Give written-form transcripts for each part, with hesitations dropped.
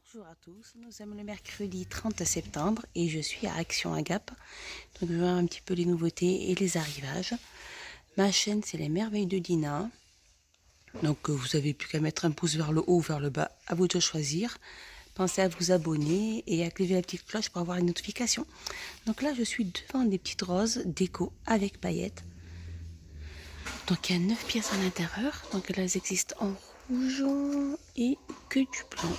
Bonjour à tous, nous sommes le mercredi 30 septembre et je suis à Action à Gap. Donc je vais voir un petit peu les nouveautés et les arrivages. Ma chaîne c'est les merveilles de Dina. Donc vous avez plus qu'à mettre un pouce vers le haut ou vers le bas, à vous de choisir. Pensez à vous abonner et à activer la petite cloche pour avoir les notifications. Donc là je suis devant des petites roses déco avec paillettes. Donc il y a 9 pièces à l'intérieur. Donc elles existent en rouge et que du blanc.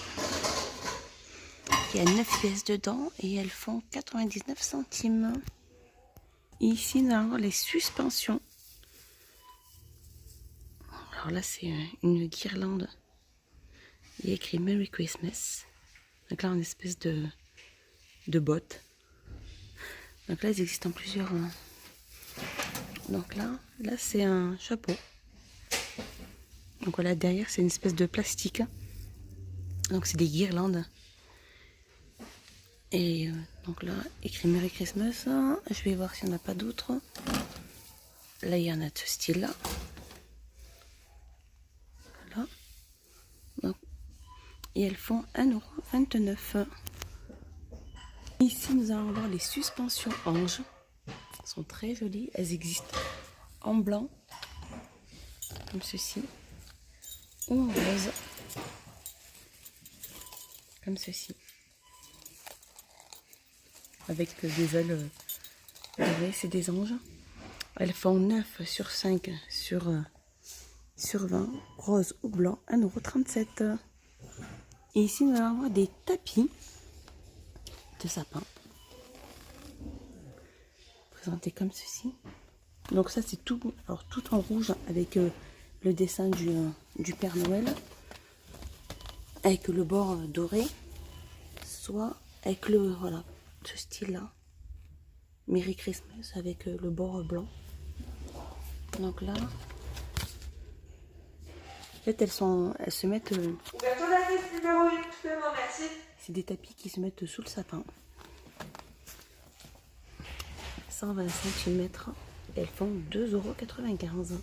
Il y a 9 pièces dedans et elles font 99 centimes. Ici, nous avons les suspensions. Alors là, c'est une guirlande. Il y a écrit Merry Christmas. Donc là, une espèce de botte. Donc là, ils existent en plusieurs. Donc là c'est un chapeau. Donc voilà, derrière, c'est une espèce de plastique. Donc c'est des guirlandes. Et donc là, écrit Merry Christmas. Je vais voir s'il n'y en a pas d'autres. Là, il y en a de ce style-là. Voilà. Donc, et elles font 1,29 €. Ici, nous allons voir les suspensions anges. Elles sont très jolies. Elles existent en blanc, comme ceci, ou en rose, comme ceci. Avec des ailes dorées, c'est des anges. Elles font 9 sur 5 sur 20, rose ou blanc, 1,37 €. Et ici, nous allons avoir des tapis de sapin, présentés comme ceci. Donc ça, c'est tout, alors tout en rouge avec le dessin du Père Noël, avec le bord doré, soit avec voilà, ce style-là, Merry Christmas avec le bord blanc. Donc là, en fait, elles se mettent. C'est des tapis qui se mettent sous le sapin. 120 cm. Elles font 2,95 €.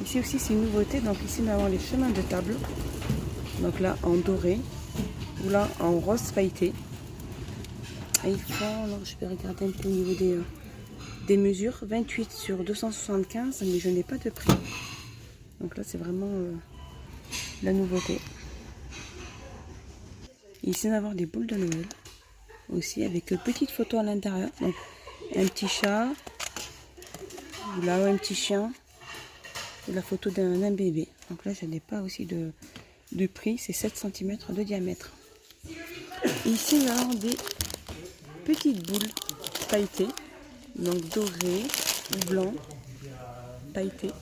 Ici aussi, c'est une nouveauté. Donc ici, nous avons les chemins de table. Donc là, en doré. Ou là, en rose pailleté. Et ils font, alors je vais regarder un peu au niveau des mesures. 28 sur 275, mais je n'ai pas de prix. Donc là, c'est vraiment la nouveauté. Ici, nous avons des boules de Noël. Aussi, avec petites photos à l'intérieur. Donc, un petit chat. Ou là, un petit chien. Et la photo d'un bébé. Donc là, je n'ai pas aussi de prix. C'est 7 cm de diamètre. Ici, nous avons des petites boules pailletées. Donc dorées ou blanc pailletées.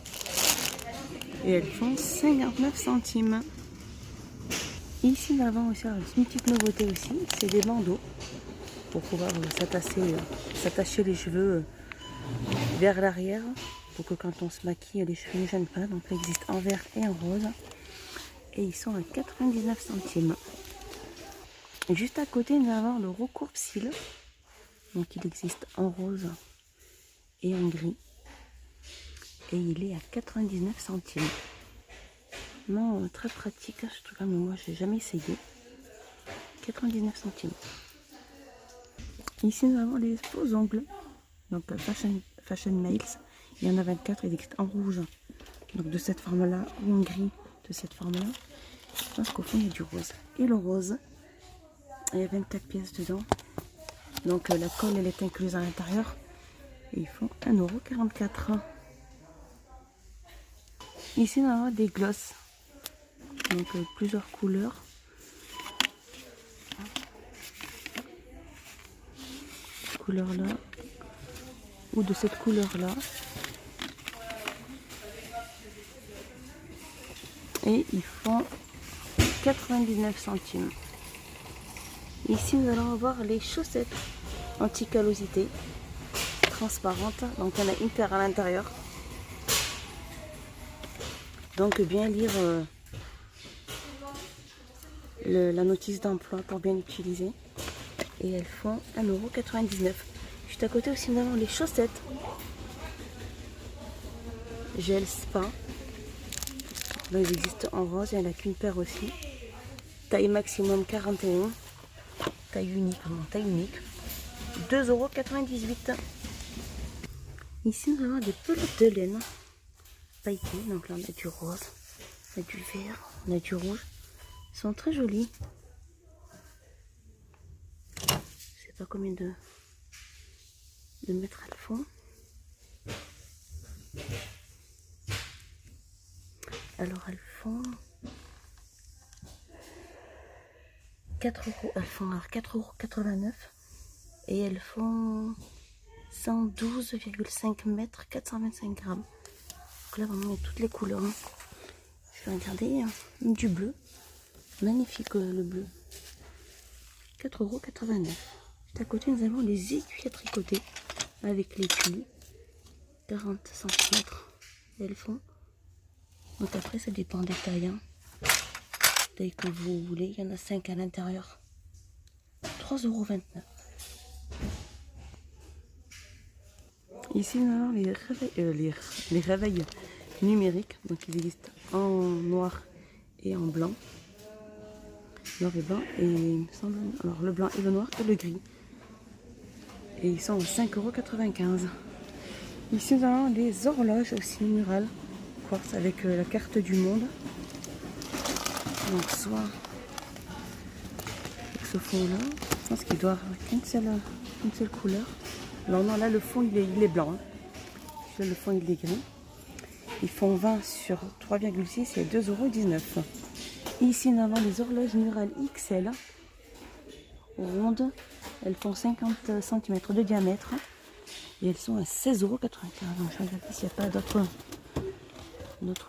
Et elles font 59 centimes. Ici, nous avons aussi une petite nouveauté aussi. C'est des bandeaux pour pouvoir s'attacher les cheveux vers l'arrière. Pour que quand on se maquille, les cheveux ne gênent pas. Donc, ça existe en vert et en rose. Et ils sont à 99 centimes. Et juste à côté, nous avons le recourbe-cils. Donc, il existe en rose et en gris. Et il est à 99 centimes. Non, très pratique ce truc-là, mais moi, je n'ai jamais essayé. 99 centimes. Ici, nous avons les faux ongles. Donc, Fashion Nails. Il y en a 24, ils existent en rouge. Donc, de cette forme-là, ou en gris, de cette forme-là. Je pense qu'au fond, il y a du rose. Et le rose, il y a 24 pièces dedans. Donc, la colle, elle est incluse à l'intérieur. Et ils font 1,44 €. Ici, nous avons des glosses. Donc, plusieurs couleurs. Couleur là. Ou de cette couleur-là. Et ils font 99 centimes. Ici, nous allons avoir les chaussettes anti-callosité transparentes. Donc, on a une paire à l'intérieur. Donc, bien lire la notice d'emploi pour bien l'utiliser. Et elles font 1,99 €. Juste à côté aussi, nous avons les chaussettes gel spa. Donc, elles existent en rose, il n'y en a qu'une paire aussi. Taille maximum 41. Taille unique, non, taille unique. 2,98 €. Ici, nous avons des pelotes de laine pailletées. Donc là, on a du rose, on a du vert, on a du rouge. Ils sont très jolis. Je sais pas combien de mètres elles font. Alors, elles font 4 €. Elles font 4,89 € et elles font 112,5 mètres, 425 grammes. Donc là, vraiment, il y a toutes les couleurs. Je vais regarder du bleu. Magnifique le bleu. 4,89 €. Juste à côté, nous avons les aiguilles à tricoter avec les plis. 40 cm. Et elles font. Donc après, ça dépend des tailles. Taille que vous voulez. Il y en a 5 à l'intérieur. 3,29 €. Ici, nous avons les réveils numériques. Donc, ils existent en noir et en blanc. Noir et blanc. Et il me semble. Alors, le blanc et le noir et le gris. Et ils sont à 5,95 €. Ici, nous avons des horloges aussi murales. Quartz avec la carte du monde. Donc, soit avec ce fond-là. Je pense qu'il doit avoir qu'une seule couleur. Alors non, là le fond il est blanc. Là, le fond il est gris. Ils font 20 sur 3,6 et 2,19 €. Ici nous avons les horloges murales XL. Rondes. Elles font 50 cm de diamètre. Et elles sont à 16,95 €. Donc je vais regarder s'il n'y a pas d'autres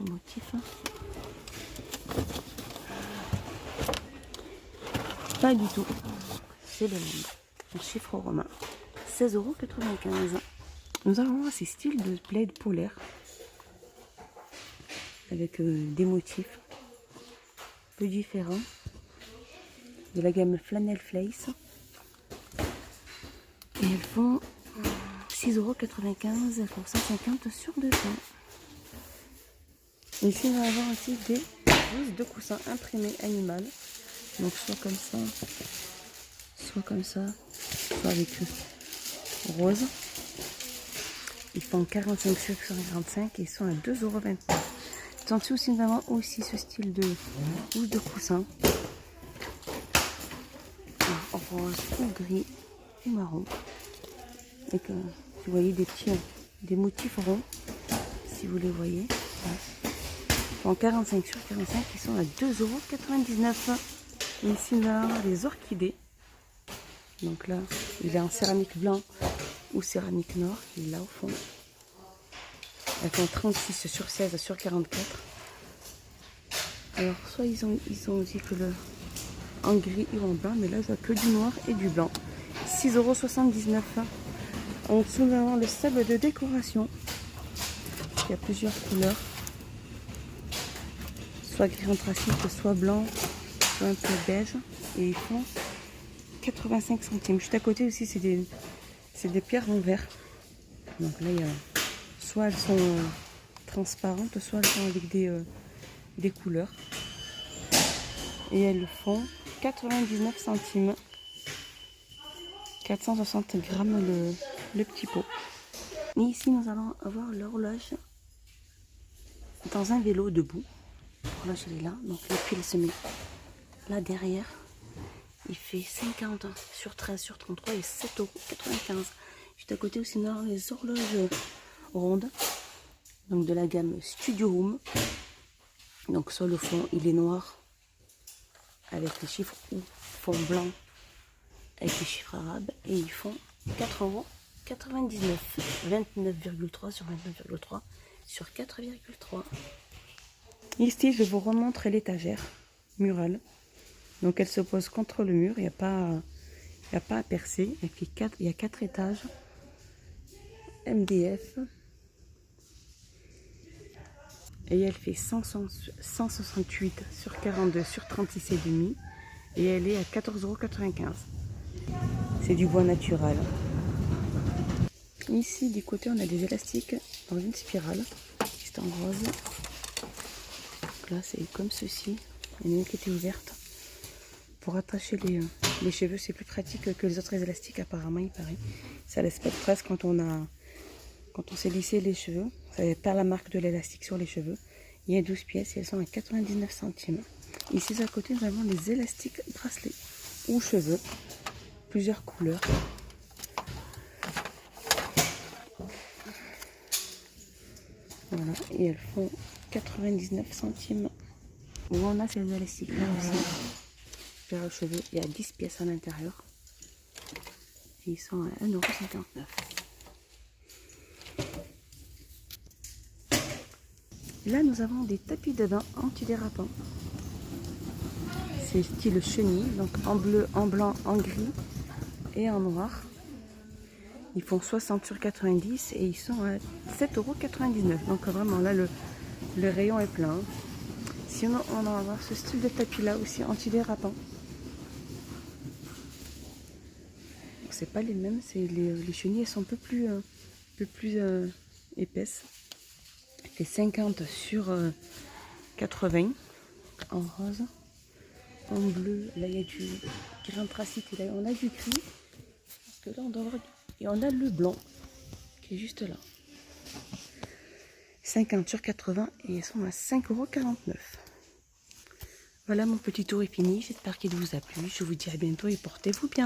motifs. Pas du tout. C'est le même. En chiffre romain. 16,95 €. Nous avons ces styles de plaid polaire avec des motifs un peu différents de la gamme Flannel Flace. Et elles font 6,95 €. Elles font 150 sur 200. Ici, on va avoir aussi des blouses de coussins imprimées animales. Donc, soit comme ça, soit avec rose. Ils font 45 sur 45 et ils sont à 2,29 €. En dessous aussi, nous avons aussi ce style de housse de coussin. En rose ou gris ou marron. Avec, vous voyez, des motifs ronds, si vous les voyez. Voilà. En 45 sur 45, ils sont à 2,99 €. Ici, nous avons les orchidées. Donc là, il est en céramique blanc ou céramique noire. Il est là au fond. Elles font 36 sur 16 sur 44. Alors, soit ils ont aussi que le en gris ou en blanc, mais là, je vois que du noir et du blanc. 6,79 €. En dessous, nous avons le sable de décoration. Il y a plusieurs couleurs. Soit gris anthracite, soit blanc, soit un peu beige. Et ils font 85 centimes. Juste à côté aussi, c'est des pierres en verre. Donc là, il y a, soit elles sont transparentes, soit elles sont avec des couleurs. Et elles font 99 centimes. 460 grammes le petit pot. Et ici, nous allons avoir l'horloge dans un vélo debout. L'horloge, elle est là. Donc le fil se met là derrière. Il fait 50 sur 13 sur 33 et 7,95 €. Juste à côté aussi, nous avons les horloges rondes. Donc de la gamme Studio Home. Donc sur le fond, il est noir avec les chiffres ou fond blanc avec les chiffres arabes. Et ils font 4,99 €. 29,3 sur 29,3 sur 4,3. Ici, je vous remontre l'étagère murale. Donc elle se pose contre le mur, il n'y a pas à percer. Et puis il y a 4 étages. MDF. Et elle fait 168 sur 42 sur 36,5. Et elle est à 14,95 €. C'est du bois naturel. Ici, du côté, on a des élastiques dans une spirale. C'est en rose. Donc là, c'est comme ceci. Il y en a une qui était ouverte. Pour attacher les cheveux, c'est plus pratique que les autres élastiques apparemment, il paraît. Ça laisse pas de traces quand on s'est lissé les cheveux. Ça perd la marque de l'élastique sur les cheveux. Il y a 12 pièces et elles sont à 99 centimes. Ici à côté, nous avons les élastiques bracelets ou cheveux. Plusieurs couleurs. Voilà, et elles font 99 centimes. Où on a ces élastiques là aussi. Vers le cheveu, il y a 10 pièces à l'intérieur. Et ils sont à 1,59 €. Là, nous avons des tapis de bain antidérapants. C'est style chenille, donc en bleu, en blanc, en gris et en noir. Ils font 60 sur 90 et ils sont à 7,99 €. Donc vraiment là, le rayon est plein. Sinon, on va avoir ce style de tapis là aussi antidérapant. C'est pas les mêmes, c'est les chenilles, elles sont un peu plus épaisses. Il fait 50 sur 80 en rose. En bleu, là il y a du gris anthracite et là on a du gris. Parce que là on doit avoir et on a le blanc qui est juste là. 50 sur 80 et ils sont à 5,49 €. Voilà, mon petit tour est fini. J'espère qu'il vous a plu. Je vous dis à bientôt et portez-vous bien.